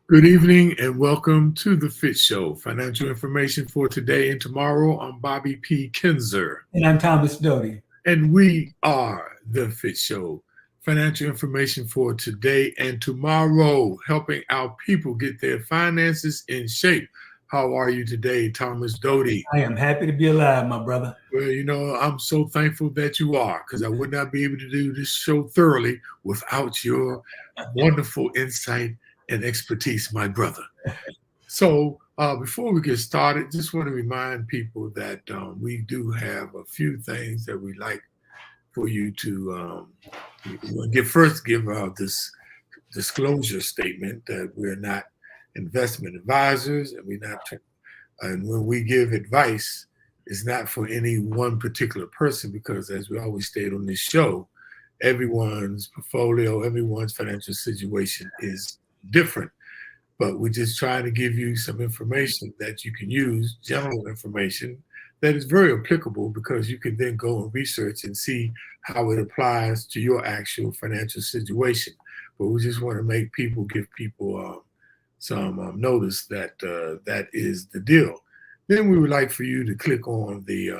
Good evening and welcome to the FITT Show. Financial information for today and tomorrow. I'm Bobby P. Kinzer. And I'm Thomas Doty. And we are the FITT Show. Financial information for today and tomorrow, helping our people get their finances in shape. How are you today, Thomas Doty? I am happy to be alive, my brother. Well, I'm so thankful that you are, because I would not be able to do this show thoroughly without your wonderful insight and expertise, my brother. So before we get started, just want to remind people that we do have a few things that we like for you to give out this disclosure statement that we're not investment advisors and and when we give advice, it's not for any one particular person, because as we always state on this show, everyone's portfolio, everyone's financial situation is different. But we're just trying to give you some information that you can use, general information that is very applicable, because you can then go and research and see how it applies to your actual financial situation. But we just want to give people some notice that that is the deal. Then we would like for you to click on the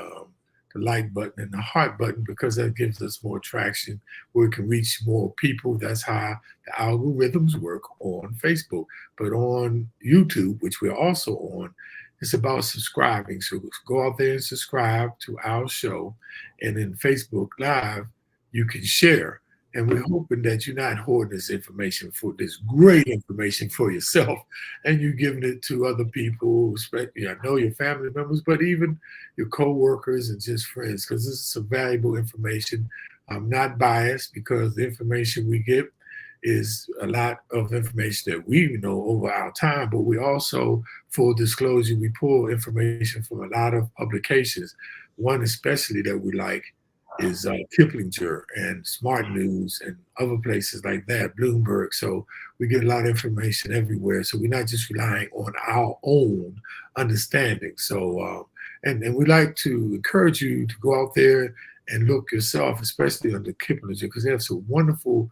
like button and the heart button, because that gives us more traction where we can reach more people. That's how the algorithms work on Facebook. But on YouTube, which we're also on, it's about subscribing. So go out there and subscribe to our show. And in Facebook Live, you can share. And we're hoping that you're not hoarding this information, for this great information for yourself, and you're giving it to other people, especially, I know, your family members, but even your co-workers and just friends, because this is some valuable information. I'm not biased, because the information we get is a lot of information that we know over our time, but we also, full disclosure, we pull information from a lot of publications. One especially that we like is Kiplinger and Smart News and other places like that, Bloomberg. So we get a lot of information everywhere. So we're not just relying on our own understanding. So, and we like to encourage you to go out there and look yourself, especially under Kiplinger, because they have some wonderful,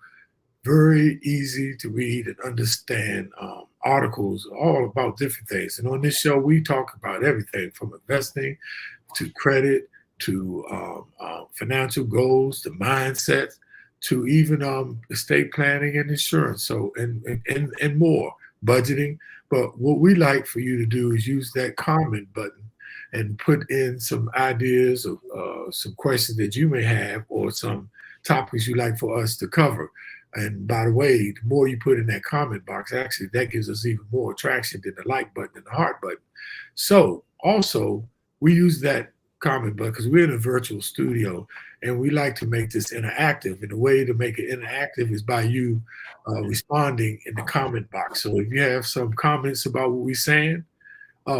very easy to read and understand articles all about different things. And on this show, we talk about everything from investing to credit, to financial goals, to mindset, to even estate planning and insurance, so and more, budgeting. But what we like for you to do is use that comment button and put in some ideas of some questions that you may have, or some topics you'd like for us to cover. And by the way, the more you put in that comment box, actually, that gives us even more traction than the like button and the heart button. So also, we use that comment button because we're in a virtual studio, and we like to make this interactive. And the way to make it interactive is by you responding in the comment box. So if you have some comments about what we're saying,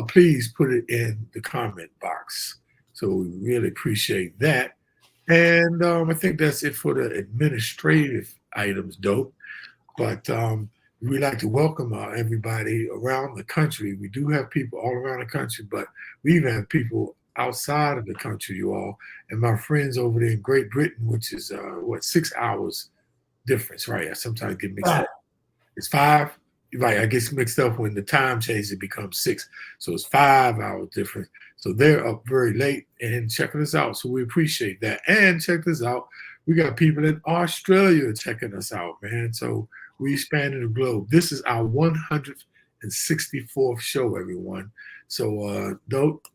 please put it in the comment box. So we really appreciate that. And I think that's it for the administrative items, Dope. But we like to welcome everybody around the country. We do have people all around the country, but we even have people outside of the country, you all. And my friends over there in Great Britain, which is 6 hours difference, right? I sometimes get mixed up. It's 5, right? I get mixed up when the time changes, it becomes 6. So it's 5 hours difference. So they're up very late and checking us out. So we appreciate that. And check this out. We got people in Australia checking us out, man. So we expanded the globe. This is our 164th show, everyone. So Dope,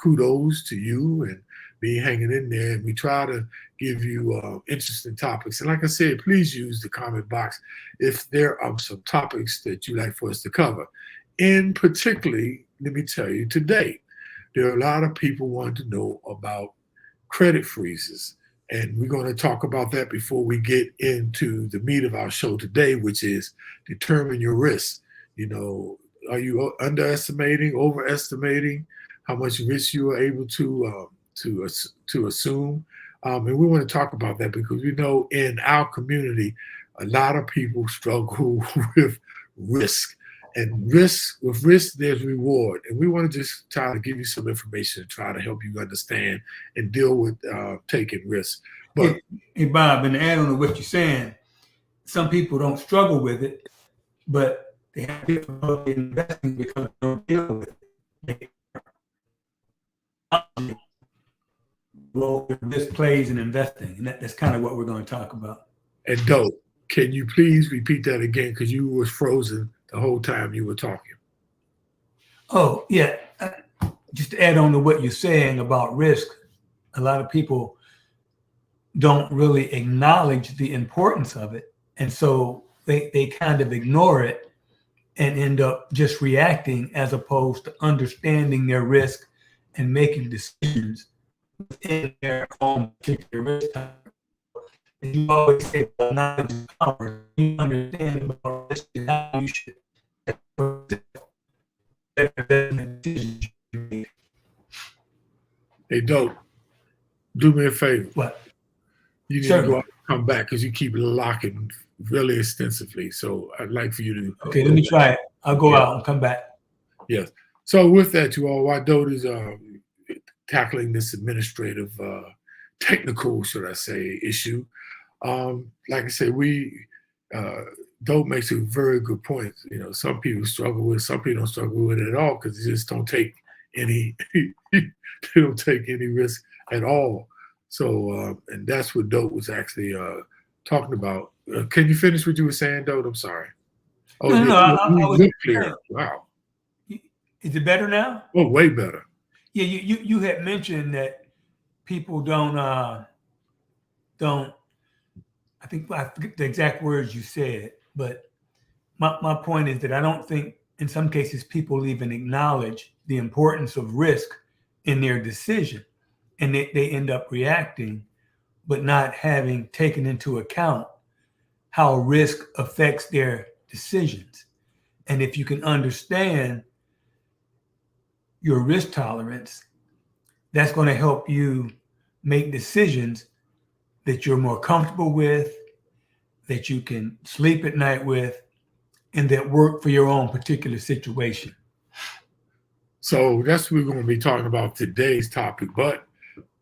kudos to you and be hanging in there. And we try to give you interesting topics. And like I said, please use the comment box if there are some topics that you'd like for us to cover. In particularly, let me tell you, today, there are a lot of people wanting to know about credit freezes. And we're going to talk about that before we get into the meat of our show today, which is determine your risk. You know, are you underestimating, overestimating how much risk you are able to assume? And we want to talk about that because we know in our community, a lot of people struggle with risk. And with risk, there's reward. And we want to just try to give you some information and try to help you understand and deal with taking risks. But hey, Bob, and to add on to what you're saying, some people don't struggle with it, but they have difficulty investing because they don't deal with it. Role risk plays in investing, and that's kind of what we're going to talk about. And Dope, can you please repeat that again? Because you was frozen the whole time you were talking. Oh, yeah. Just to add on to what you're saying about risk, a lot of people don't really acknowledge the importance of it. And so they kind of ignore it and end up just reacting as opposed to understanding their risk and making decisions within their own particular risk tolerance. And you always say, well, knowledge is power. You understand about risk and how you should decisions you make. Hey, Dope, do me a favor. What? You need to go out and come back because you keep locking really extensively. So I'd like for you to. Okay, let me try it. I'll go out and come back. Yes. So with that, you all, while Dope is tackling this administrative, technical, should I say, issue, like I said, Dope makes a very good point. You know, some people struggle with, some people don't struggle with it at all because they just don't take any, they don't take any risk at all. So, and that's what Dope was actually talking about. Can you finish what you were saying, Dope? I'm sorry. Oh, no, I was clear. Wow. Is it better now? Oh, way better. Yeah, you had mentioned that people don't. I forget the exact words you said, but my point is that I don't think in some cases people even acknowledge the importance of risk in their decision, and they end up reacting, but not having taken into account how risk affects their decisions. And if you can understand your risk tolerance, that's going to help you make decisions that you're more comfortable with, that you can sleep at night with, and that work for your own particular situation. So that's what we're going to be talking about today's topic. But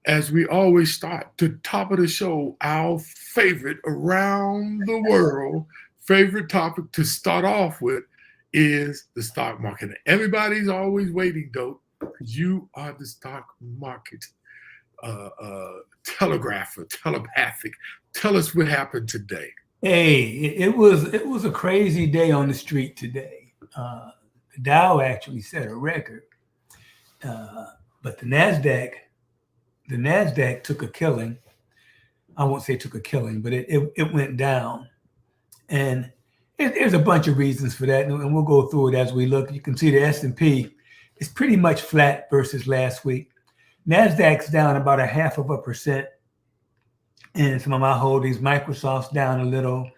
as we always start, the top of the show, our favorite around the world, favorite topic to start off with is the stock market. Everybody's always waiting, Dope, because you are the stock market telegrapher, telepathic. Tell us what happened today. Hey, it was a crazy day on the street today. The Dow actually set a record, but the Nasdaq took a killing. I won't say took a killing, but it went down, and there's a bunch of reasons for that, and we'll go through it as we look. You can see the S&P is pretty much flat versus last week. Nasdaq's down about 0.5%. And some of my holdings, Microsoft's down a little.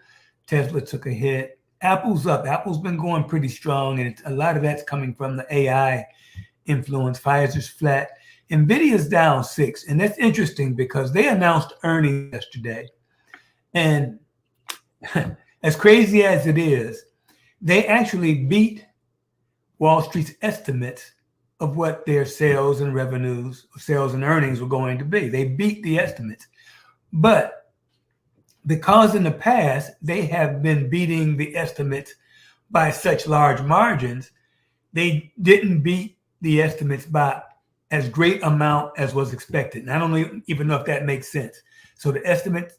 Tesla took a hit. Apple's up. Apple's been going pretty strong, and a lot of that's coming from the AI influence. Pfizer's flat. NVIDIA's down 6%. And that's interesting because they announced earnings yesterday. And as crazy as it is, they actually beat Wall Street's estimates of what their sales and revenues, sales and earnings were going to be. They beat the estimates. But because in the past, they have been beating the estimates by such large margins, they didn't beat the estimates by as great amount as was expected. And I don't even know if that makes sense. So the estimates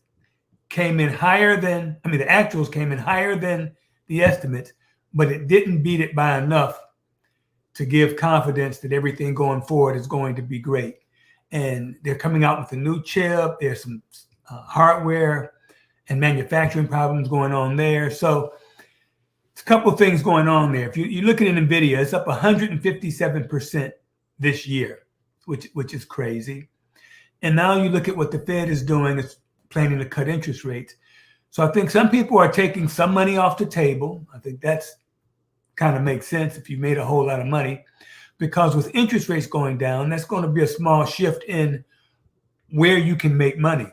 came in higher than, the actuals came in higher than the estimates, but it didn't beat it by enough to give confidence that everything going forward is going to be great. And they're coming out with a new chip. There's some hardware and manufacturing problems going on there. So it's a couple of things going on there. If you look at NVIDIA, it's up 157% this year, which is crazy. And now you look at what the Fed is doing, it's planning to cut interest rates. So I think some people are taking some money off the table. I think that's kind of makes sense if you made a whole lot of money, because with interest rates going down, that's going to be a small shift in where you can make money.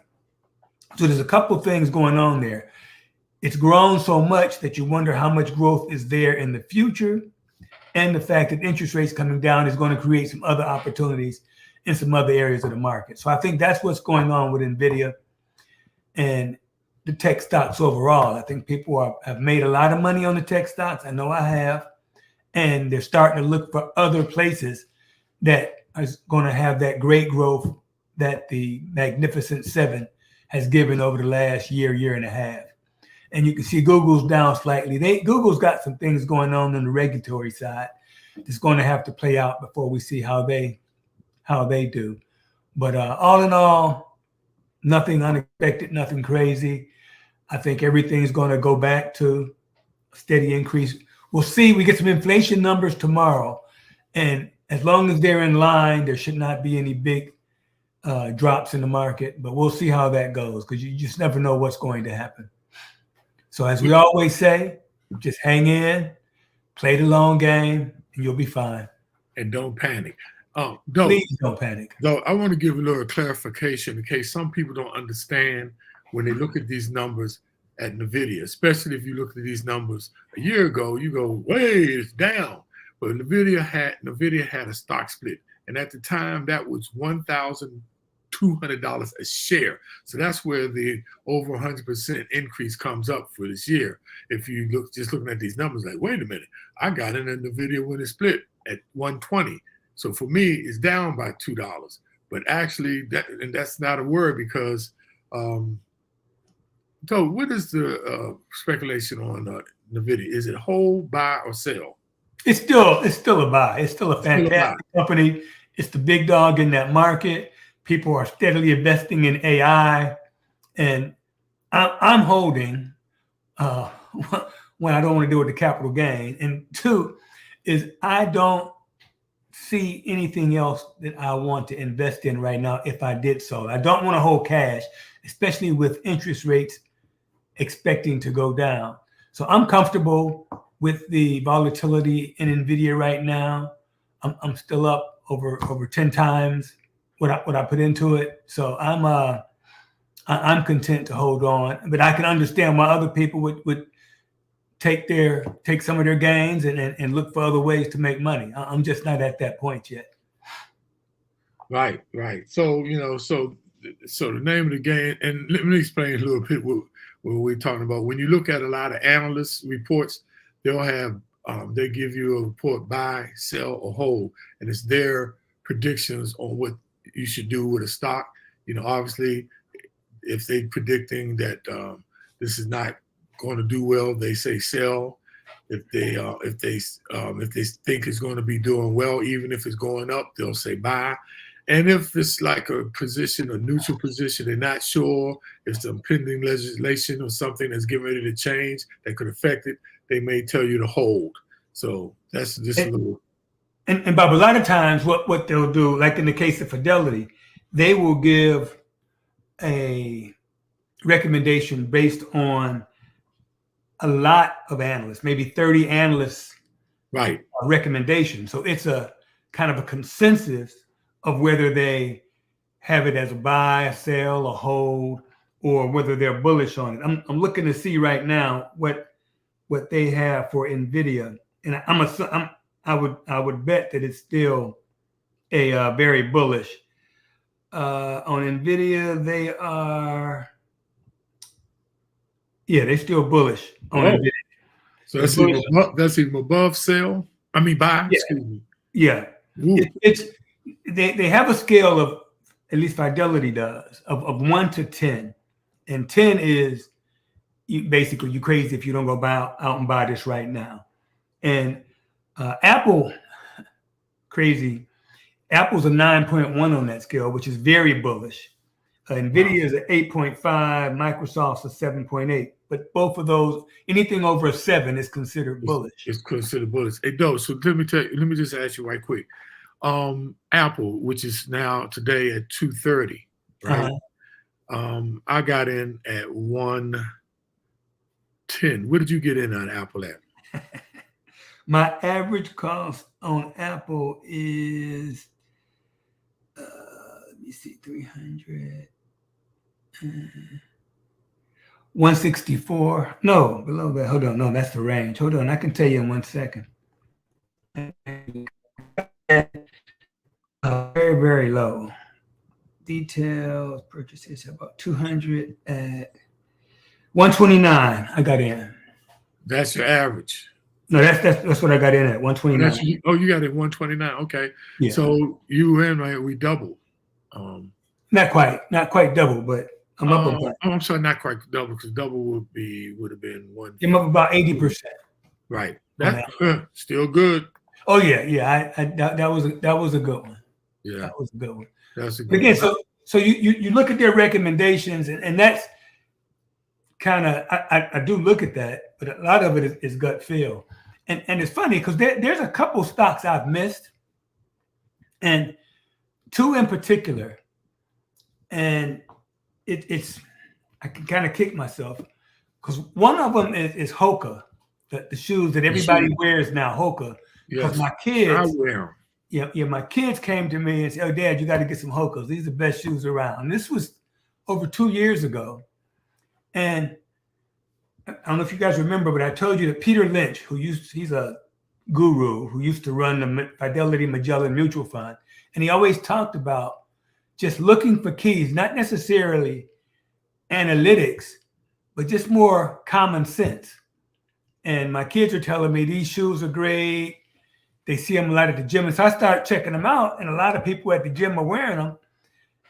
So there's a couple of things going on there. It's grown so much that you wonder how much growth is there in the future. And the fact that interest rates coming down is going to create some other opportunities in some other areas of the market. So I think that's what's going on with NVIDIA. And the tech stocks overall. I think people have made a lot of money on the tech stocks. I know I have. And they're starting to look for other places that is going to have that great growth that the Magnificent Seven has given over the last year and a half. And you can see Google's down slightly. Google's got some things going on the regulatory side. It's going to have to play out before we see how they do. But all in all, nothing unexpected, nothing crazy. I think everything's going to go back to a steady increase. We'll see. We get some inflation numbers tomorrow. And as long as they're in line, there should not be any big drops in the market. But we'll see how that goes because you just never know what's going to happen. So as we always say, just hang in, play the long game, and you'll be fine. And don't panic. Please don't panic. Though I want to give a little clarification in case some people don't understand when they look at these numbers at NVIDIA, especially if you look at these numbers a year ago, you go, "Way, it's down." But NVIDIA had a stock split, and at the time that was $1,200 a share. So that's where the over 100% increase comes up for this year. If you look, just looking at these numbers, like, wait a minute, I got in NVIDIA when it split at 120. So for me, it's down by $2. But actually, that's not a word because. So what is the speculation on NVIDIA? Is it hold, buy, or sell? It's still a buy. It's still a fantastic company. It's the big dog in that market. People are steadily investing in AI, and I'm holding. One, I don't want to do with the capital gain, and two is I don't see anything else that I want to invest in right now. If I did so, I don't want to hold cash, especially with interest rates expecting to go down. So I'm comfortable with the volatility in NVIDIA right now. I'm still up over 10 times what I put into it. So I'm content to hold on, but I can understand why other people would take some of their gains and look for other ways to make money. I'm just not at that point yet. Right. So, so the name of the game, and let me explain a little bit what we're talking about. When you look at a lot of analyst reports, they'll have, they give you a report, buy, sell, or hold, and it's their predictions on what you should do with a stock. Obviously, if they're predicting that this is not going to do well, they say sell. If they think it's going to be doing well, even if it's going up, they'll say buy. And if it's like a position, a neutral position, they're not sure if some pending legislation or something that's getting ready to change that could affect it, they may tell you to hold. So that's just a little. And Bob, a lot of times what they'll do, like in the case of Fidelity, they will give a recommendation based on a lot of analysts, maybe 30 analysts, right? Recommendation. So it's a kind of a consensus of whether they have it as a buy, a sell, a hold, or whether they're bullish on it. I'm looking to see right now what they have for NVIDIA, and I would bet that it's still a very bullish. On NVIDIA, they're still bullish on NVIDIA. So that's even above sell. I mean buy. Yeah. Excuse me. Yeah, they have a scale of, at least Fidelity does, of 1 to 10, and 10 is basically you crazy if you don't go out and buy this right now. And Apple, crazy. Apple's a 9.1 on that scale, which is very bullish. NVIDIA is an 8.5, Microsoft's a 7.8. But both of those, anything over a 7 is considered bullish. It's considered bullish. It does. So let me just ask you right quick. Apple, which is now today at 230, right? I got in at 110. Where did you get in on Apple at? My average cost on Apple is, let me see, 300. 164. No, below that. Hold on. No, that's the range. Hold on. I can tell you in 1 second. Very, very low. Details, purchases about 200 at 129. I got in. That's your average. No, that's what I got in at 129. You got it 129. Okay. Yeah. So you and right, we doubled. Not quite double, but I'm up about. I'm sorry, not quite double, because double would have been one. I'm up about 80%. Right. That's still good. Oh yeah. That was a good one. Yeah, that was a good one. That's a good again. one. So you look at their recommendations, and that's kind of I do look at that, but a lot of it is gut feel, and it's funny because there's a couple stocks I've missed, and two in particular, and it's I can kind of kick myself because one of them is Hoka, the shoes that everybody wears now, Hoka. Because my kids, I wear them. Yeah, my kids came to me and said, "Oh, Dad, you got to get some Hokas. These are the best shoes around." And this was over 2 years ago. And I don't know if you guys remember, but I told you that Peter Lynch, he's a guru who used to run the Fidelity Magellan Mutual Fund, and he always talked about just looking for keys, not necessarily analytics, but just more common sense. And my kids are telling me these shoes are great. They see them a lot at the gym. And so I started checking them out, and a lot of people at the gym are wearing them.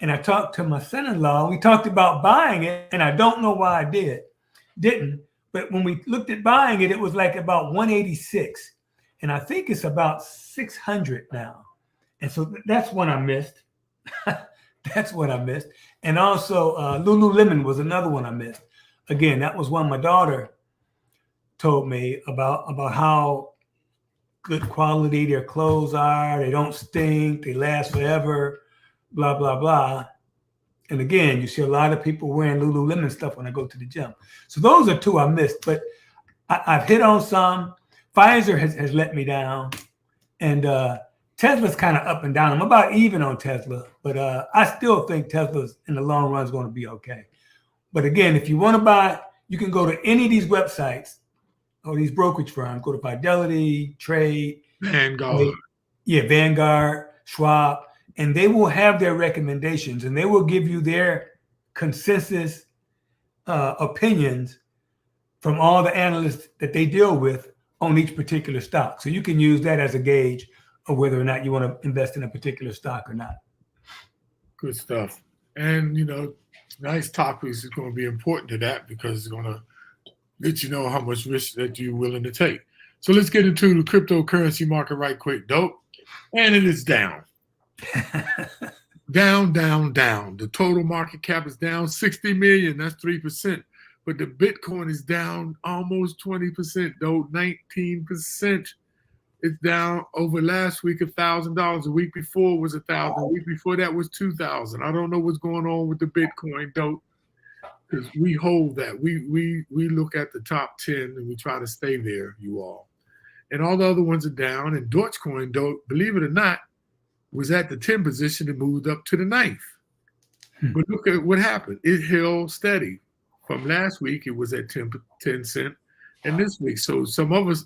And I talked to my son-in-law. We talked about buying it, and I don't know why I didn't. But when we looked at buying it, it was like about 186. And I think it's about 600 now. And so that's one I missed. That's what I missed. And also Lululemon was another one I missed. Again, that was one my daughter told me about how good quality their clothes are. They don't stink. They last forever, blah, blah, blah. And again, you see a lot of people wearing Lululemon stuff when I go to the gym. So those are two I missed, but I've hit on some. Pfizer has let me down. And Tesla's kind of up and down. I'm about even on Tesla, but I still think Tesla's in the long run is going to be okay. But again, if you want to buy, you can go to any of these websites or these brokerage firms. Go to Fidelity, Trade, Vanguard. Vanguard, Schwab, and they will have their recommendations, and they will give you their consensus opinions from all the analysts that they deal with on each particular stock. So you can use that as a gauge of whether or not you want to invest in a particular stock or not. Good stuff. And, nice topics is going to be important to that, because it's going to let you know how much risk that you're willing to take. So let's get into the cryptocurrency market right quick, dope. And it is down. down. The total market cap is down 60 million. That's 3%. But the Bitcoin is down almost 20%, though 19%. It's down over last week $1,000. The week before was 1,000. The week before that was 2,000. I don't know what's going on with the Bitcoin, though, because we hold that. We look at the top 10 and we try to stay there, you all. And all the other ones are down. And Dogecoin, though, believe it or not, was at the 10 position and moved up to the 9th. But look at what happened. It held steady. From last week, it was at 10 cents, and this week. So some of us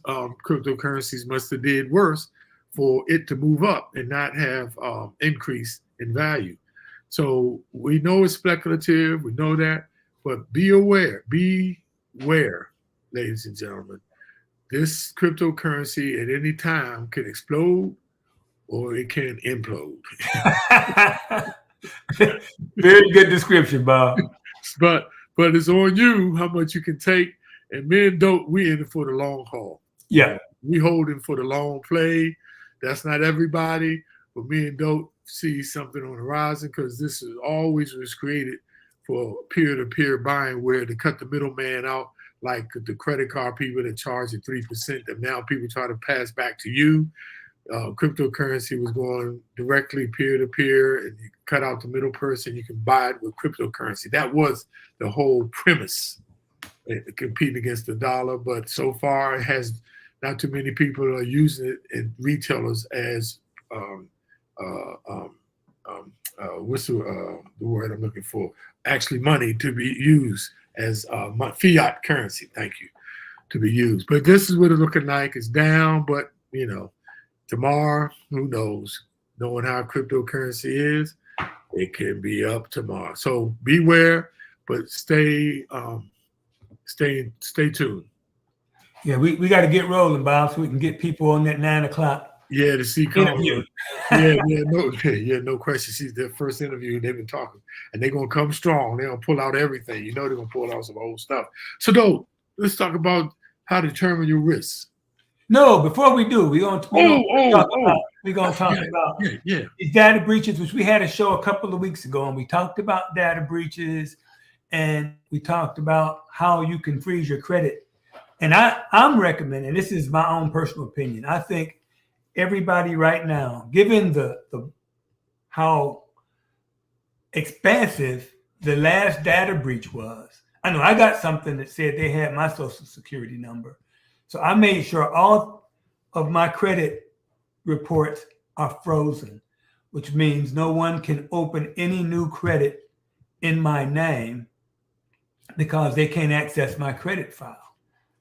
cryptocurrencies must have did worse for it to move up and not have increase in value. So we know it's speculative. We know that. But be aware, ladies and gentlemen. This cryptocurrency at any time can explode or it can implode. Very good description, Bob. But it's on you how much you can take. And me and Dope, we in it for the long haul. Yeah. We holding for the long play. That's not everybody. But me and Dope see something on the horizon, because this is always was created for peer-to-peer buying, where to cut the middleman out, like the credit card people that charge at 3% that now people try to pass back to you. Cryptocurrency was going directly peer-to-peer, and you cut out the middle person. You can buy it with cryptocurrency. That was the whole premise, competing against the dollar. But so far, it has not too many people are using it, and retailers as what's the word I'm looking for? Actually, money to be used as fiat currency. Thank you, to be used. But this is what it's looking like. It's down, but tomorrow, who knows? Knowing how cryptocurrency is, it can be up tomorrow. So beware, but stay stay tuned. Yeah, we got to get rolling, Bob, so we can get people on that 9 o'clock Yeah, to see interview. No question. She's their first interview. They've been talking, and they're gonna come strong. They're gonna pull out everything. You know, they're gonna pull out some old stuff. So, though, let's talk about how to determine your risks. No, before we do, we're gonna talk about these data breaches, which we had a show a couple of weeks ago, and we talked about data breaches, and we talked about how you can freeze your credit. And I'm recommending, this is my own personal opinion, I think everybody right now, given the how expansive the last data breach was, I know I got something that said they had my social security number. So I made sure all of my credit reports are frozen, which means no one can open any new credit in my name because they can't access my credit file.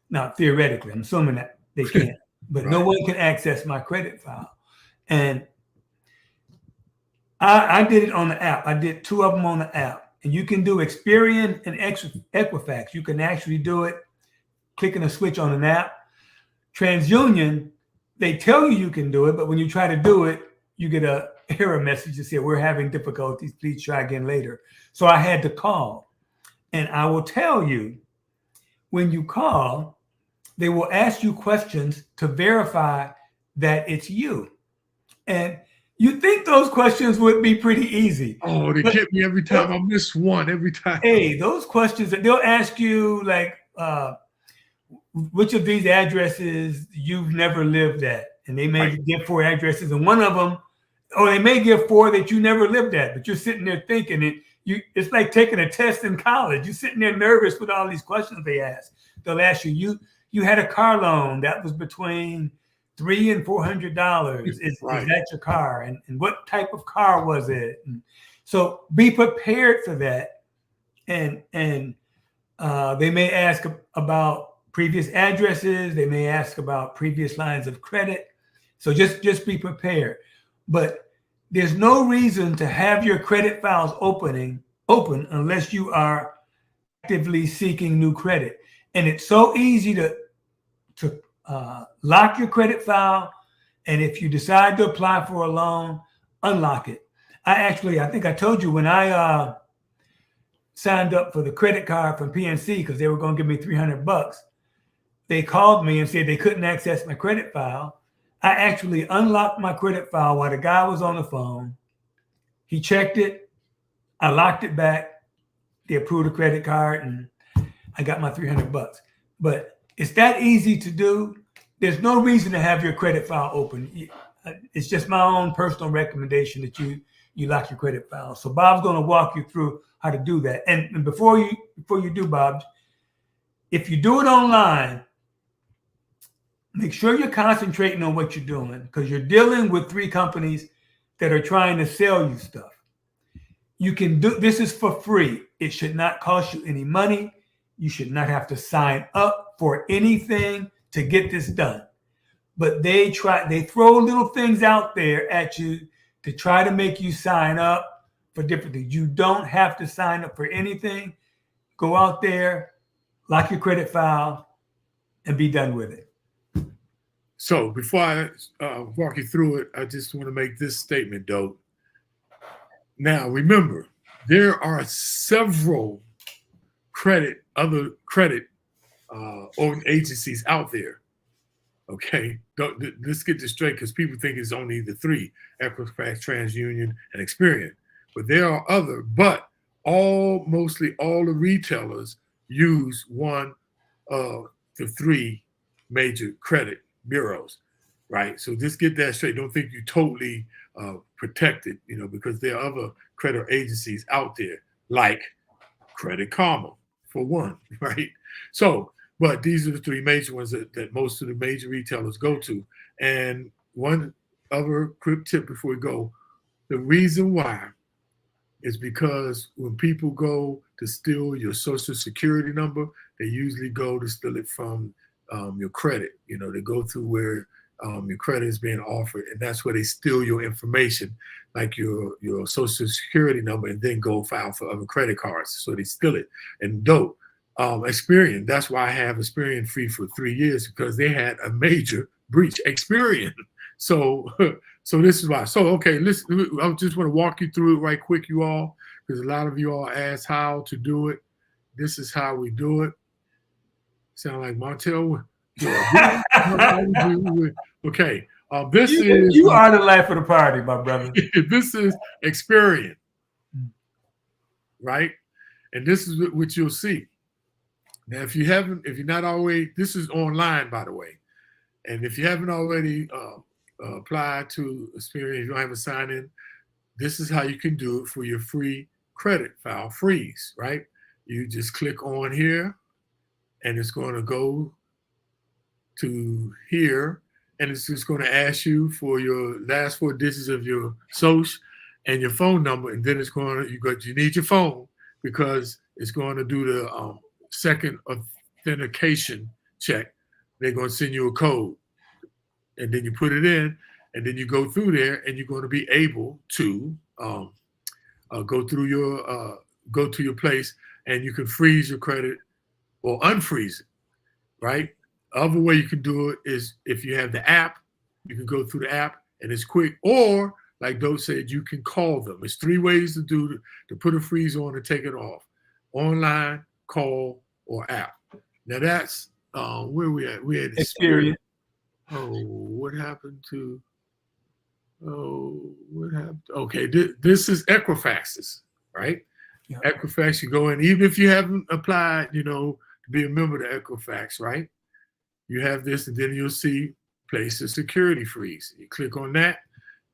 Now, theoretically, I'm assuming that they can't, but right. No one can access my credit file. And I did it on the app. I did 2 of them on the app. And you can do Experian and Equifax. You can actually do it clicking a switch on an app. TransUnion, they tell you can do it, but when you try to do it, you get an error message that says, we're having difficulties. Please try again later. So I had to call. And I will tell you, when you call, they will ask you questions to verify that it's you. And you think those questions would be pretty easy. Oh, they get me every time. I miss one every time. Hey, those questions, they'll ask you like, which of these addresses you've never lived at? And they may give 4 addresses, and one of them, or they may give 4 that you never lived at, but you're sitting there thinking it. It's like taking a test in college. You're sitting there nervous with all these questions they ask. They'll ask you, you had a car loan that was between $300 and $400. Is that your car? And what type of car was it? And so be prepared for that. And they may ask about previous addresses. They may ask about previous lines of credit. So just be prepared. But there's no reason to have your credit files open unless you are actively seeking new credit. And it's so easy to lock your credit file. And if you decide to apply for a loan, unlock it. I think I told you when I signed up for the credit card from PNC because they were going to give me $300. They called me and said they couldn't access my credit file. I actually unlocked my credit file while the guy was on the phone. He checked it. I locked it back. They approved the credit card and I got my $300. But it's that easy to do. There's no reason to have your credit file open. It's just my own personal recommendation that you lock your credit file. So Bob's going to walk you through how to do that. And before you do, Bob, if you do it online, make sure you're concentrating on what you're doing because you're dealing with 3 companies that are trying to sell you stuff. You can do this is for free. It should not cost you any money. You should not have to sign up for anything to get this done. But they throw little things out there at you to try to make you sign up for different things. You don't have to sign up for anything. Go out there, lock your credit file, and be done with it. So before I walk you through it, I just want to make this statement, though. Now, remember, there are several other credit agencies out there. Okay, let's get this straight because people think it's only the 3: Equifax, TransUnion, and Experian. But there are other. But mostly all the retailers use one of the 3 major credit bureaus, right? So just get that straight. Don't think you're totally protected, because there are other credit agencies out there, like Credit Karma, for one, right? So, but these are the 3 major ones that most of the major retailers go to. And one other quick tip before we go, the reason why is because when people go to steal your social security number, they usually go to steal it from your credit. They go through where your credit is being offered, and that's where they steal your information, like your social security number, and then go file for other credit cards. So they steal it. And Experian. That's why I have Experian free for 3 years, because they had a major breach. Experian. So, so this is why. So, okay, listen. I just want to walk you through it right quick, you all, because a lot of you all asked how to do it. This is how we do it. Sound like Montel? Yeah. Okay. This is you are the life of the party, my brother. This is Experian, right? And this is what you'll see. Now, if you're not already, this is online, by the way. And if you haven't already applied to Experian, you don't have a sign in, this is how you can do it for your free credit file freeze, right? You just click on here, and it's going to go to here, and it's just going to ask you for your last 4 digits of your social and your phone number, and then it's going to, you need your phone, because it's going to do the second authentication check. They're going to send you a code, and then you put it in, and then you go through there, and you're going to be able to go to your place, and you can freeze your credit or unfreeze it, right? Other way you can do it is if you have the app, you can go through the app, and it's quick. Or, like Doe said, you can call them. There's 3 ways to put a freeze on and take it off: online, call, or app. Now that's where we at. We had Experian. What happened to? What happened? Okay, this is Equifax's, right? Yeah. Equifax, you go in, even if you haven't applied, to be a member of Equifax, right? You have this, and then you'll see place a security freeze. You click on that,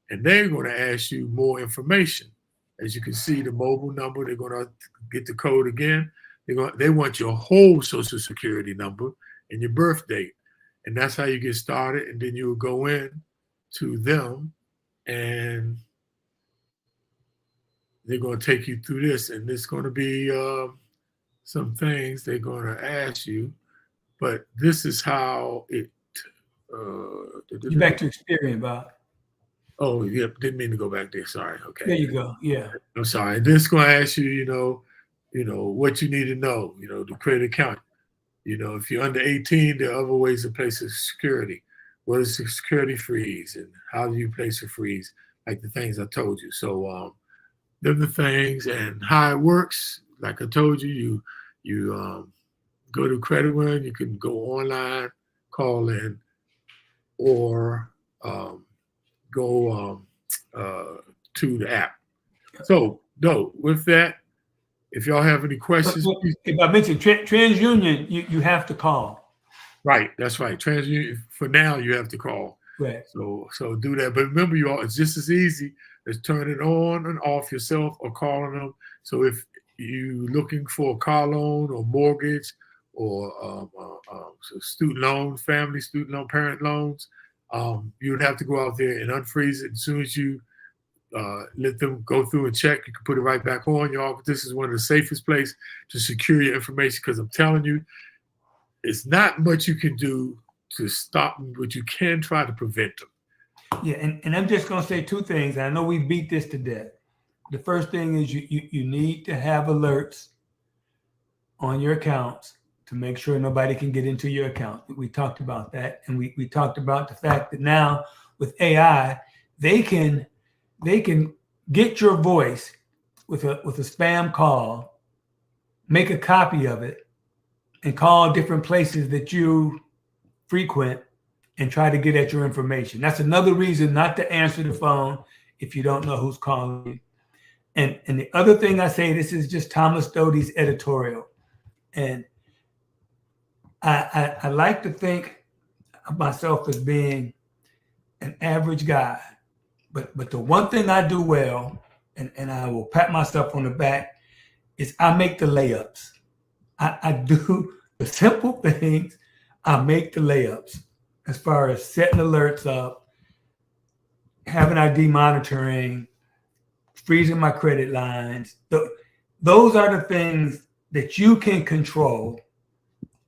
and they're going to ask you more information. As you can see, the mobile number, they're going to get the code again. They want your whole social security number and your birth date. And that's how you get started. And then you will go in to them, and they're going to take you through this. And there's going to be some things they're going to ask you. But this is how it. You're back to Experian, Bob. Oh, yep. Didn't mean to go back there. Sorry. Okay. There you go. Yeah. I'm sorry. This is going to ask you, what you need to know. The credit account. If you're under 18, there are other ways to place a security. What is a security freeze, and how do you place a freeze? Like the things I told you. So, they're the things, and how it works. Like I told you, you go to Credit One. You can go online, call in, or go to the app. So, no, with that, if y'all have any questions. If I mentioned TransUnion, you have to call. Right, that's right. TransUnion, for now, you have to call. Right. So do that. But remember, y'all, it's just as easy as turning it on and off yourself or calling them. So if you're looking for a car loan or mortgage or student loan, family student loan, parent loans, you would have to go out there and unfreeze it. As soon as you let them go through and check, you can put it right back on, y'all. This is one of the safest places to secure your information, because I'm telling you, it's not much you can do to stop them, but you can try to prevent them. Yeah, and I'm just going to say 2 things. I know we beat this to death. The first thing is you need to have alerts on your accounts to make sure nobody can get into your account. We talked about that, and we talked about the fact that now with AI, they can get your voice with a spam call, make a copy of it, and call different places that you frequent and try to get at your information. That's another reason not to answer the phone if you don't know who's calling you. And the other thing I say, this is just Thomas Doty's editorial. And I like to think of myself as being an average guy. But the one thing I do well, and I will pat myself on the back, is I make the layups. I do the simple things. I make the layups as far as setting alerts up, having ID monitoring, freezing my credit lines. Those are the things that you can control.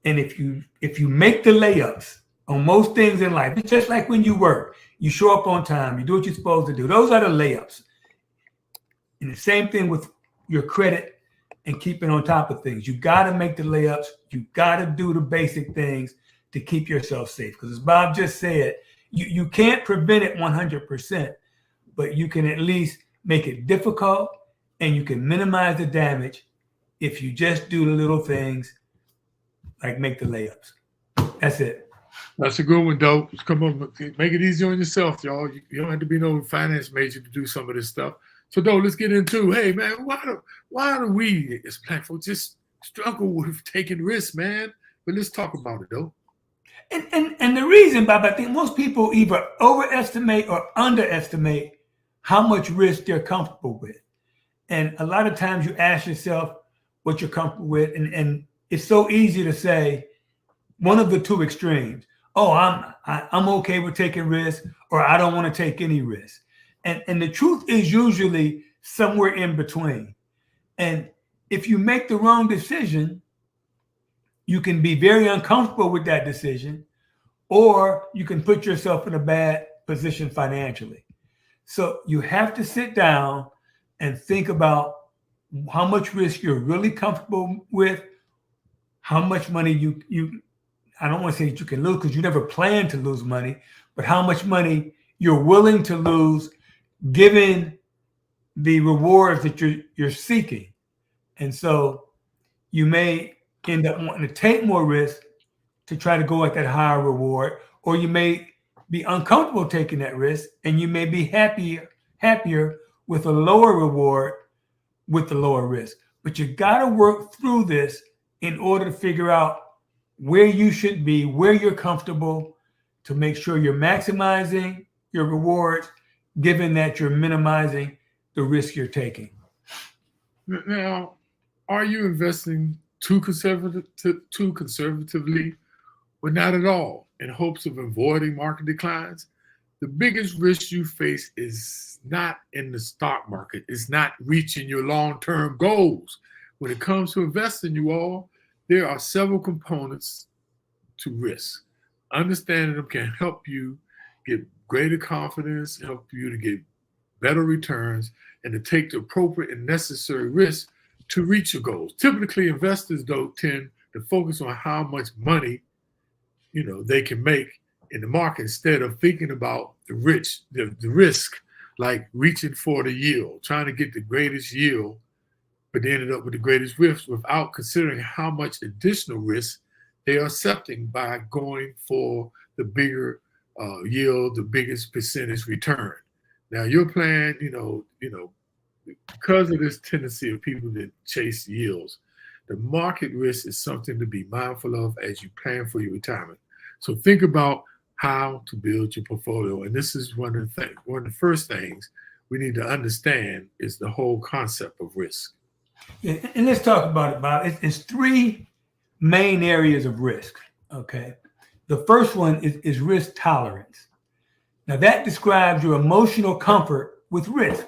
And if you make the layups on most things in life, it's just like when you work. You show up on time. You do what you're supposed to do. Those are the layups. And the same thing with your credit and keeping on top of things. You got to make the layups. You got to do the basic things to keep yourself safe. Because as Bob just said, you can't prevent it 100%, but you can at least make it difficult, and you can minimize the damage if you just do the little things like make the layups. That's it. That's a good one, though. Come on, make it easy on yourself, y'all. You don't have to be no finance major to do some of this stuff. So, though, let's get into, hey, man, why do we as black folks just struggle with taking risks, man? But let's talk about it, though. And the reason, Bob, I think most people either overestimate or underestimate how much risk they're comfortable with. And a lot of times you ask yourself what you're comfortable with, and it's so easy to say one of the two extremes. Oh, I'm okay with taking risks, or I don't want to take any risks. And the truth is usually somewhere in between. And if you make the wrong decision, you can be very uncomfortable with that decision, or you can put yourself in a bad position financially. So you have to sit down and think about how much risk you're really comfortable with, how much money you I don't want to say that you can lose because you never plan to lose money, but how much money you're willing to lose given the rewards that you're seeking. And so you may end up wanting to take more risk to try to go at that higher reward, or you may be uncomfortable taking that risk, and you may be happier with a lower reward with the lower risk. But you got to work through this in order to figure out where you should be, where you're comfortable, to make sure you're maximizing your rewards, given that you're minimizing the risk you're taking. Now, are you investing too conservatively, or not at all, in hopes of avoiding market declines? The biggest risk you face is not in the stock market. It's not reaching your long-term goals. When it comes to investing, you all, there are several components to risk. Understanding them can help you get greater confidence, help you to get better returns, and to take the appropriate and necessary risks to reach your goals. Typically, investors, though, tend to focus on how much money, they can make in the market instead of thinking about the risk, like reaching for the yield, trying to get the greatest yield, but they ended up with the greatest risk without considering how much additional risk they are accepting by going for the bigger yield, the biggest percentage return. Now, your plan, because of this tendency of people that chase yields, the market risk is something to be mindful of as you plan for your retirement. So think about how to build your portfolio. And this is one of the first things we need to understand is the whole concept of risk. Yeah, and let's talk about it, Bob. It's three main areas of risk, okay? The first one is risk tolerance. Now, that describes your emotional comfort with risk,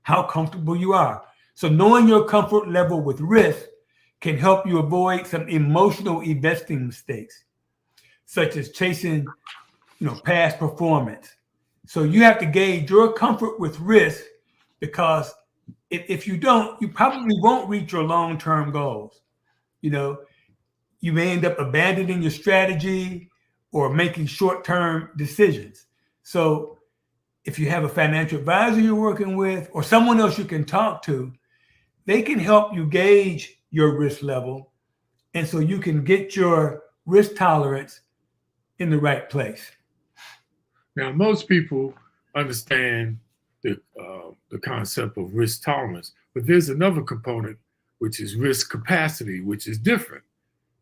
how comfortable you are. So knowing your comfort level with risk can help you avoid some emotional investing mistakes, such as chasing, past performance. So you have to gauge your comfort with risk, because if you don't, you probably won't reach your long-term goals. You may end up abandoning your strategy or making short-term decisions. So if you have a financial advisor you're working with or someone else you can talk to, they can help you gauge your risk level. And so you can get your risk tolerance in the right place. Now, most people understand the concept of risk tolerance, but there's another component, which is risk capacity, which is different.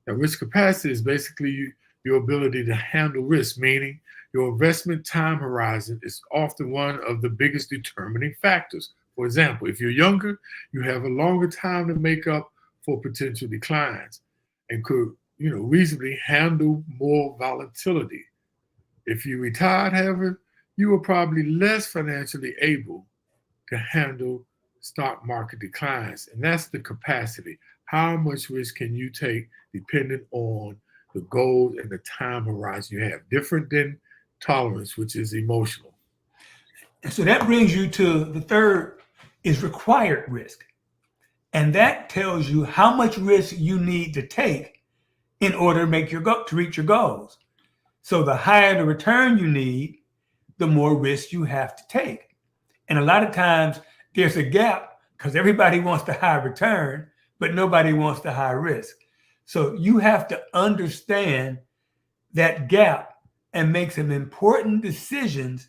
Now, risk capacity is basically your ability to handle risk, meaning your investment time horizon is often one of the biggest determining factors. For example, if you're younger, you have a longer time to make up for potential declines and could, reasonably handle more volatility. If you retired, however, you are probably less financially able to handle stock market declines. And that's the capacity. How much risk can you take depending on the goals and the time horizon you have? Different than tolerance, which is emotional. And so that brings you to the third is required risk. And that tells you how much risk you need to take in order to reach your goals. So the higher the return you need, the more risk you have to take. And a lot of times there's a gap because everybody wants the high return, but nobody wants the high risk. So you have to understand that gap and make some important decisions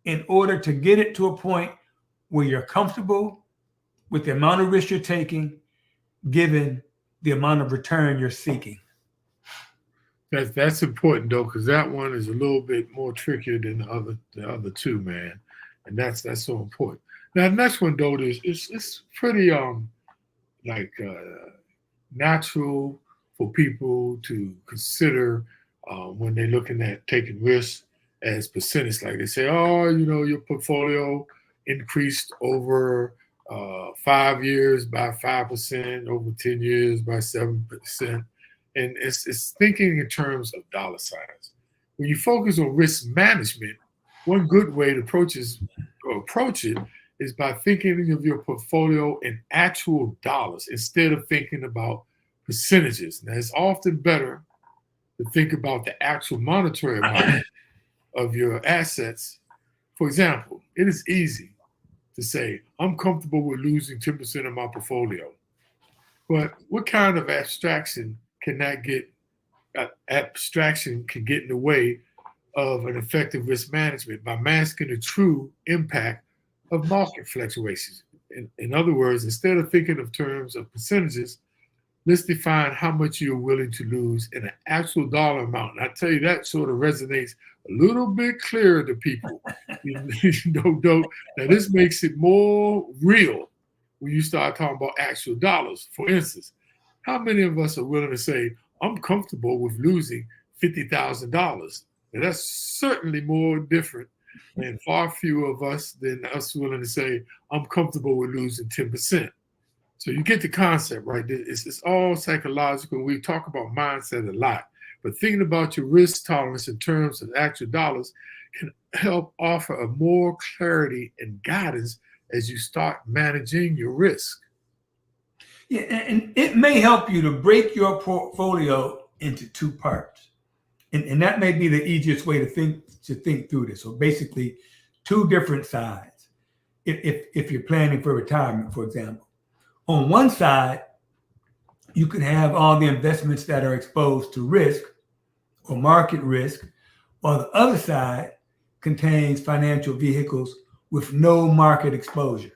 in order to get it to a point where you're comfortable with the amount of risk you're taking, given the amount of return you're seeking. That's important though, because that one is a little bit more trickier than the other two, man, and that's so important. Now, the next one though is it's pretty natural for people to consider when they're looking at taking risks as percentage. Like they say, oh, your portfolio increased over 5 years by 5%, over 10 years by 7%. And it's thinking in terms of dollar signs. When you focus on risk management, one good way to approach it is by thinking of your portfolio in actual dollars instead of thinking about percentages. Now, it's often better to think about the actual monetary amount of your assets. For example, it is easy to say, I'm comfortable with losing 10% of my portfolio. But what kind of abstraction can get in the way of an effective risk management by masking the true impact of market fluctuations? In other words, instead of thinking of terms of percentages, let's define how much you're willing to lose in an actual dollar amount. And I tell you, that sort of resonates a little bit clearer to people. Now, this makes it more real when you start talking about actual dollars. For instance, how many of us are willing to say, I'm comfortable with losing $50,000? And that's certainly more different and far fewer of us than us willing to say, I'm comfortable with losing 10%. So you get the concept, right? It's all psychological. We talk about mindset a lot, but thinking about your risk tolerance in terms of actual dollars can help offer a more clarity and guidance as you start managing your risk. Yeah, and it may help you to break your portfolio into two parts. And that may be the easiest way to think through this. So basically, two different sides. If you're planning for retirement, for example. On one side, you could have all the investments that are exposed to risk or market risk, while the other side contains financial vehicles with no market exposure.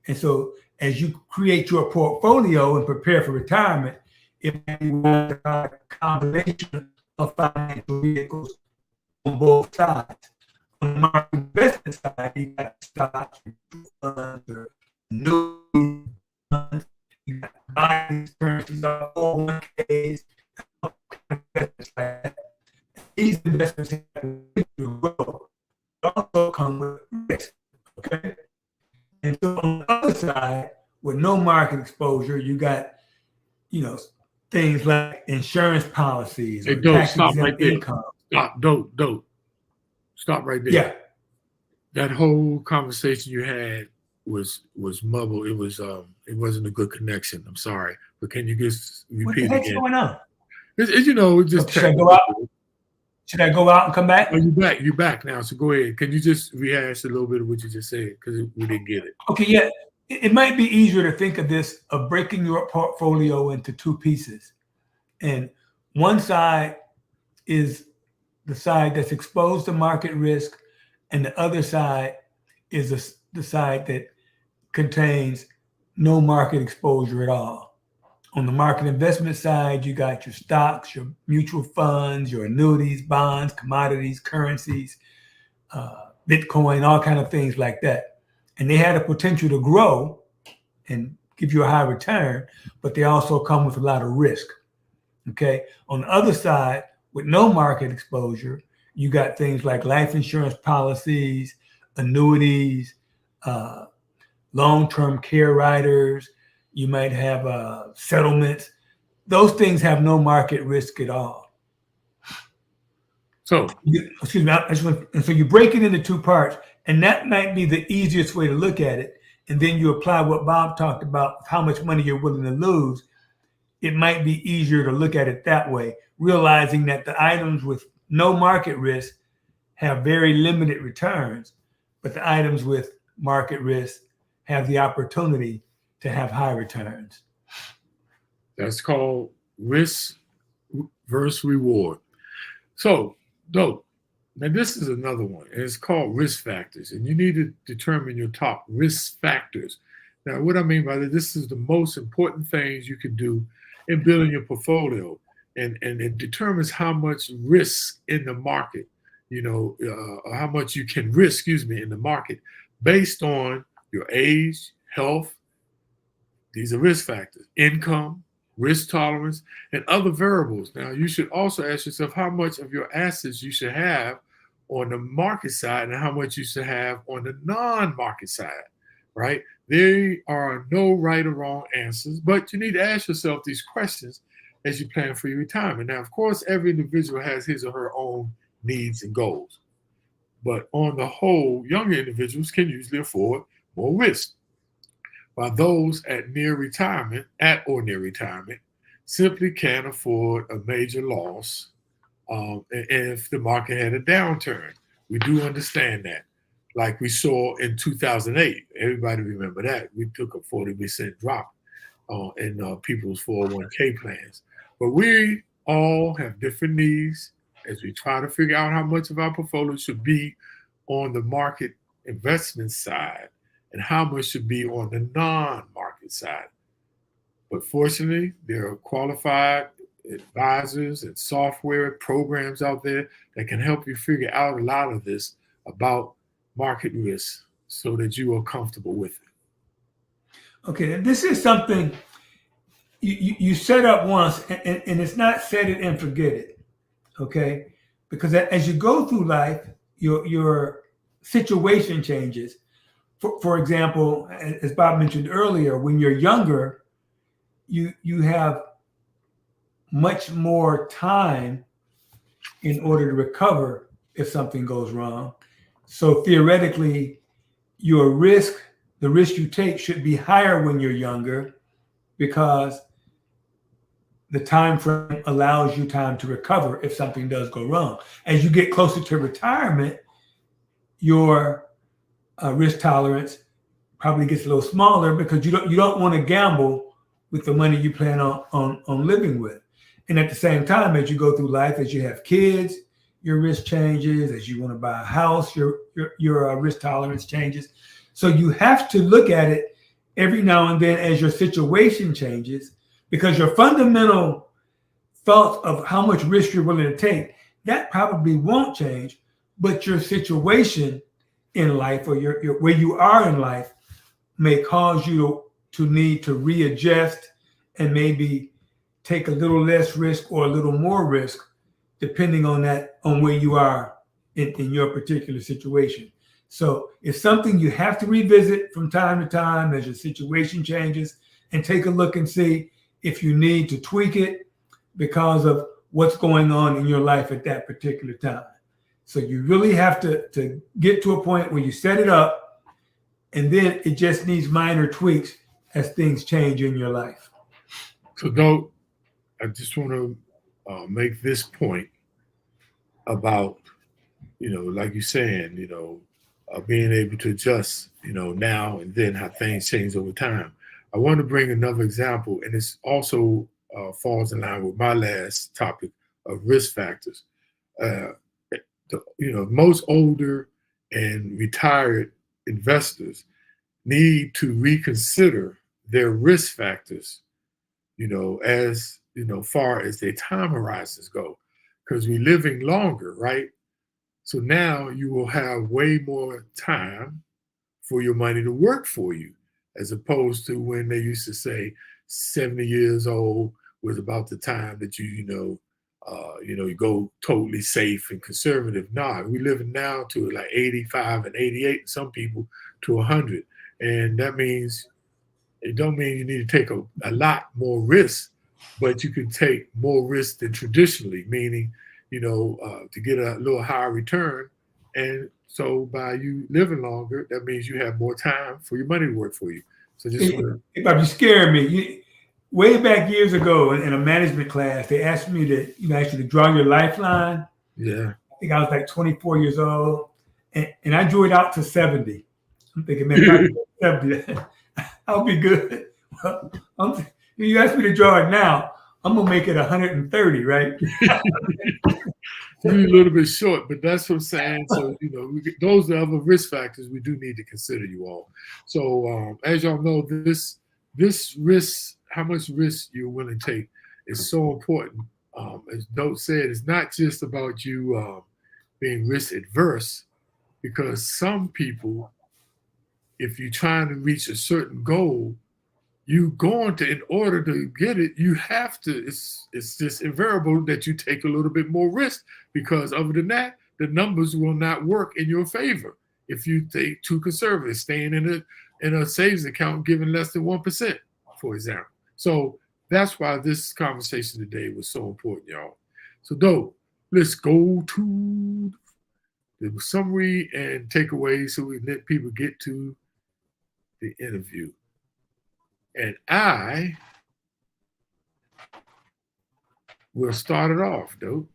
And so as you create your portfolio and prepare for retirement, it may be a combination of financial vehicles on both sides. On the market investment side, you got stocks, funds, or new funds, you got buying currencies, 401ks, these investments have to grow. They also come with risk. Okay. And so on the other side, with no market exposure, you got, things like insurance policies or tax-exempt income. Stop right there. Yeah. That whole conversation you had was mumbled. It wasn't a good connection. I'm sorry, but can you just repeat what the heck's again? Going on? It's just should I go out? Should I go out and come back? Oh, you're back now. So go ahead. Can you just rehash a little bit of what you just said because we didn't get it? Okay, yeah. It might be easier to think of breaking your portfolio into two pieces. And one side is the side that's exposed to market risk, and the other side is the side that contains no market exposure at all. On the market investment side, you got your stocks, your mutual funds, your annuities, bonds, commodities, currencies, Bitcoin, all kind of things like that. And they had a potential to grow and give you a high return, but they also come with a lot of risk. Okay. On the other side, with no market exposure, you got things like life insurance policies, annuities, long-term care riders. You might have settlements. Those things have no market risk at all. So, excuse me. So you break it into two parts, and that might be the easiest way to look at it. and then you apply what Bob talked about, how much money you're willing to lose, it might be easier to look at it that way, realizing that the items with no market risk have very limited returns, but the items with market risk have the opportunity to have high returns. That's called risk versus reward. So, dope. Now, this is another one, and it's called risk factors, and you need to determine your top risk factors. Now, what I mean by that, this is the most important things you can do in building your portfolio, and it determines how much risk in the market, how much you can risk, in the market based on your age, health. These are risk factors, income, risk tolerance, and other variables. Now, you should also ask yourself how much of your assets you should have on the market side and how much you should have on the non-market side, right? There are no right or wrong answers, but you need to ask yourself these questions as you plan for your retirement. Now, of course, every individual has his or her own needs and goals, but on the whole, younger individuals can usually afford more risk, while those at or near retirement simply can't afford a major loss if the market had a downturn. We do understand that. Like we saw in 2008, everybody remember that. We took a 40% drop in people's 401k plans. But we all have different needs as we try to figure out how much of our portfolio should be on the market investment side and how much should be on the non-market side. But fortunately, there are qualified advisors and software programs out there that can help you figure out a lot of this about market risk so that you are comfortable with it. Okay, this is something you set up once, and it's not set it and forget it, okay? Because as you go through life, your situation changes. For example, as Bob mentioned earlier, when you're younger, you have much more time in order to recover if something goes wrong. So theoretically, the risk you take should be higher when you're younger because the time frame allows you time to recover if something does go wrong. As you get closer to retirement, your risk tolerance probably gets a little smaller because you don't want to gamble with the money you plan on living with. And at the same time, as you go through life, as you have kids, your risk changes. As you want to buy a house, your risk tolerance changes. So you have to look at it every now and then as your situation changes, because your fundamental thoughts of how much risk you're willing to take, that probably won't change, but your situation in life or your where you are in life may cause you to need to readjust and maybe take a little less risk or a little more risk, depending on where you are in your particular situation. So it's something you have to revisit from time to time as your situation changes and take a look and see if you need to tweak it because of what's going on in your life at that particular time. So you really have to get to a point where you set it up, and then it just needs minor tweaks as things change in your life. So, though, I just want to make this point about, like you're saying, being able to adjust, now and then how things change over time. I want to bring another example, and this also falls in line with my last topic of risk factors. Most older and retired investors need to reconsider their risk factors, as far as their time horizons go, because we're living longer, right? So now you will have way more time for your money to work for you, as opposed to when they used to say 70 years old was about the time that you go totally safe and conservative. Nah, we're living now to like 85 and 88, and some people to 100. And that means, it don't mean you need to take a lot more risk, but you can take more risk than traditionally, meaning, to get a little higher return and So by you living longer, that means you have more time for your money to work for you. So just If I be scaring me, way back years ago in a management class, they asked me to, actually draw your lifeline. yeah. I think I was like 24 years old, and I drew it out to 70. I'm thinking, man, if I get 70, I'll be good. Well, you asked me to draw it now, I'm gonna make it 130, right? You're a little bit short, but that's what I'm saying. So, those are other risk factors we do need to consider, you all. So, as y'all know, this risk, how much risk you're willing to take, is so important. As Doe said, it's not just about you being risk adverse, because some people, if you're trying to reach a certain goal, in order to get it, you have to, it's just invariable that you take a little bit more risk, because other than that, the numbers will not work in your favor if you take too conservative, staying in a savings account, giving less than 1%, for example. So that's why this conversation today was so important, y'all. So Doe, let's go to the summary and takeaways so we let people get to the interview. And I will start it off, though.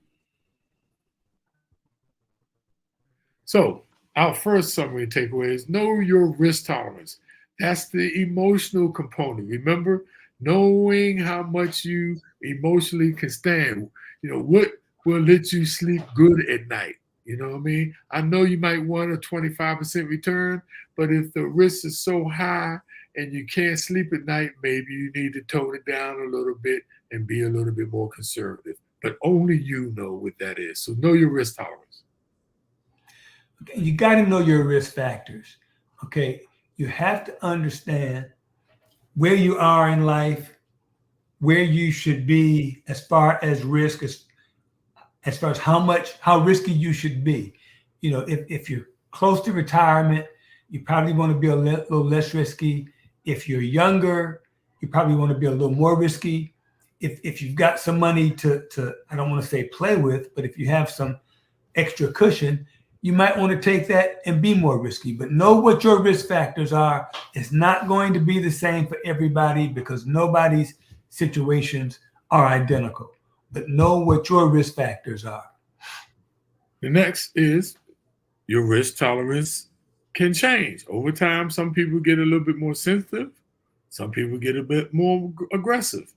So our first summary takeaway is know your risk tolerance. That's the emotional component. Remember, knowing how much you emotionally can stand. What will let you sleep good at night? You know what I mean? I know you might want a 25% return, but if the risk is so high and you can't sleep at night, maybe you need to tone it down a little bit and be a little bit more conservative. But only you know what that is. So know your risk tolerance. Okay, you got to know your risk factors. Okay, you have to understand where you are in life, where you should be as far as risk, as far as how risky you should be. If you're close to retirement, you probably want to be a little less risky. If you're younger, you probably want to be a little more risky. If you've got some money to I don't want to say play with, but if you have some extra cushion, you might want to take that and be more risky. But know what your risk factors are. It's not going to be the same for everybody, because nobody's situations are identical. But know what your risk factors are. The next is your risk tolerance can change. Over time, some people get a little bit more sensitive. Some people get a bit more aggressive.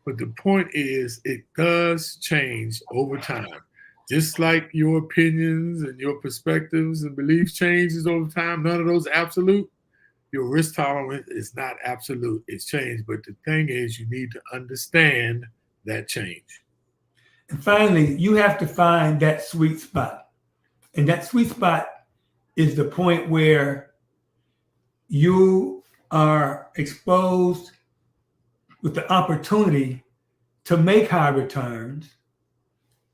But the point is, it does change over time. Just like your opinions and your perspectives and beliefs changes over time, none of those absolute. Your risk tolerance is not absolute. It's changed. But the thing is, you need to understand that change. And finally, you have to find that sweet spot. And that sweet spot is the point where you are exposed with the opportunity to make high returns,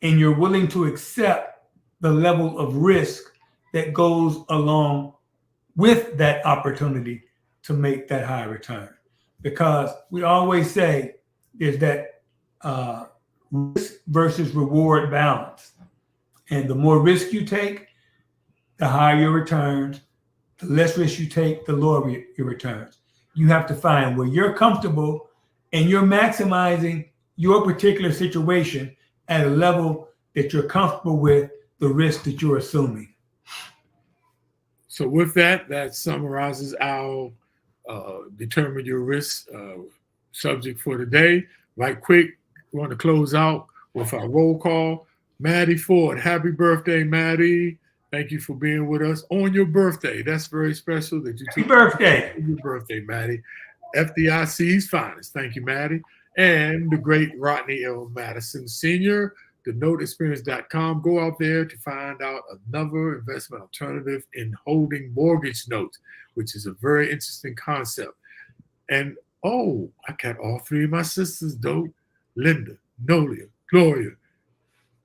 and you're willing to accept the level of risk that goes along with that opportunity to make that high return. Because we always say there's that risk versus reward balance. And the more risk you take, the higher your returns. The less risk you take, the lower your returns. You have to find where you're comfortable and you're maximizing your particular situation at a level that you're comfortable with the risk that you're assuming. So with that summarizes our determine your risk subject for today. Right quick, we want to close out with our roll call. Maddie Ford, happy birthday, Maddie. Thank you for being with us on your birthday. That's very special that you took Happy birthday. your birthday, Maddie. FDIC's finest. Thank you, Maddie. And the great Rodney L. Madison Sr., thenotexperience.com. Go out there to find out another investment alternative in holding mortgage notes, which is a very interesting concept. And I got all three of my sisters, Doe, Linda, Nolia, Gloria.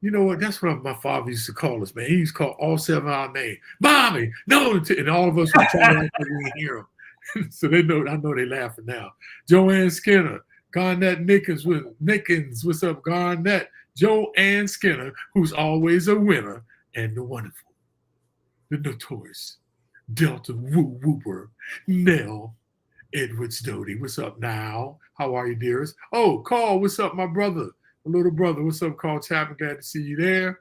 You know what? That's what my father used to call us, man. He used to call all seven of our names. Mommy, no, and all of us would try to we hear them. So they know, I know they're laughing now. Joanne Skinner, Garnett Nickens, what's up, Garnett? Joanne Skinner, who's always a winner, and the wonderful the notorious Delta Woo Wooper, Nell Edwards Doty. What's up now? How are you, dearest? Oh, Carl, what's up, my brother? My little brother. What's up, Carl Chapman? Glad to see you there.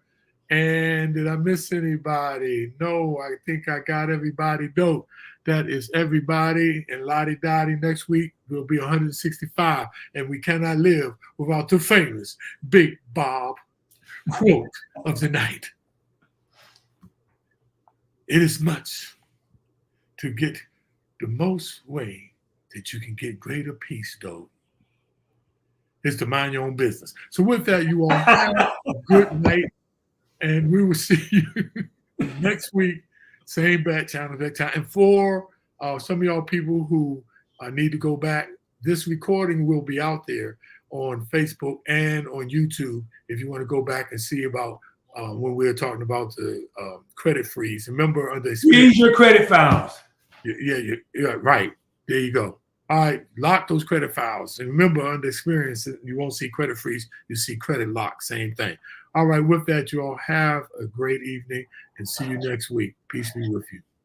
And did I miss anybody? No, I think I got everybody. No, that is everybody. And Lottie Dottie next week will be 165. And we cannot live without the famous Big Bob quote of the night. It is much to get the most way that you can get greater peace, though, is to mind your own business. So with that, you all have a good night. And we will see you next week, same bat channel that time. And for some of y'all people who need to go back, this recording will be out there on Facebook and on YouTube if you want to go back and see about when we were talking about the credit freeze. Remember, under freeze your credit files. Yeah, right. There you go. All right, lock those credit files. And remember, under experience, you won't see credit freeze, you see credit lock, same thing. All right, with that, you all have a great evening and see you next week. Peace be with you.